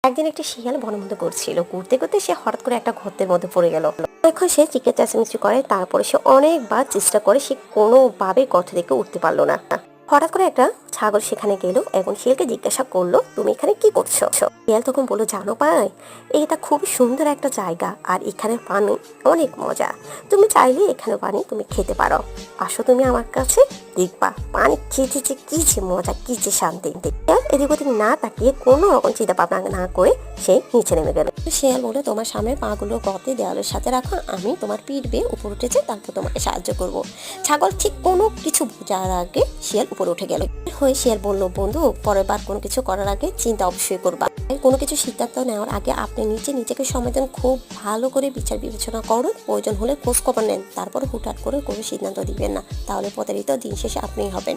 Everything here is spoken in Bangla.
একদিন একটি শিয়াল বনের মধ্যে ঘুরছিল, ঘুরতে ঘুরতে সে হঠাৎ করে একটা গর্তের মধ্যে পড়ে গেল। এখন সে চিৎকার চেঁচামেচি করে, তারপরে সে অনেকবার চেষ্টা করে, সে কোনোভাবে গর্ত থেকে উঠতে পারলো না। হঠাৎ করে একটা ছাগল সেখানে গেল এবং শিয়ালকে জিজ্ঞাসা করলো, তুমি এখানে কি করছো? শিয়াল তখন বললো, জানো ভাই, এটা খুব সুন্দর একটা জায়গা আর এখানে পানি অনেক মজা। তুমি চাইলে এখানে পানি তুমি খেতে পারো, আসো তুমি আমার কাছে, দেখবা পানি খেতে যে কি যে মজা, কি যে শান্তি। শিয়াল এদিক ওদিক না তাকিয়ে কোনো রকম চিন্তা ভাবনা না করে সে নিচে নেমে গেল। শিয়াল বলে, তোমার সামনের পাগুলো গর্তে দেওয়ালের সাথে রাখো, আমি তোমার পিঠ বেয়ে উপরে উঠেছি, তারপর তোমাকে সাহায্য করব। ছাগল ঠিক কোনো কিছু বোঝার আগে শিয়াল উপরে উঠে গেল। হয়ে শিয়াল বলল, বন্ধু, পরের বার কোনো কিছু করার আগে চিন্তা অবশ্যই করবা। কোনো কিছু সিদ্ধান্ত নেওয়ার আগে আপনি নিজেকে সময় দেন, খুব ভালো করে বিচার বিবেচনা করুন, প্রয়োজন হলে খোঁজ খবর নেন, তারপর হুটহাট করে কোনো সিদ্ধান্ত দিবেন না, তাহলে প্রতারিত দিন শেষে আপনিই হবেন।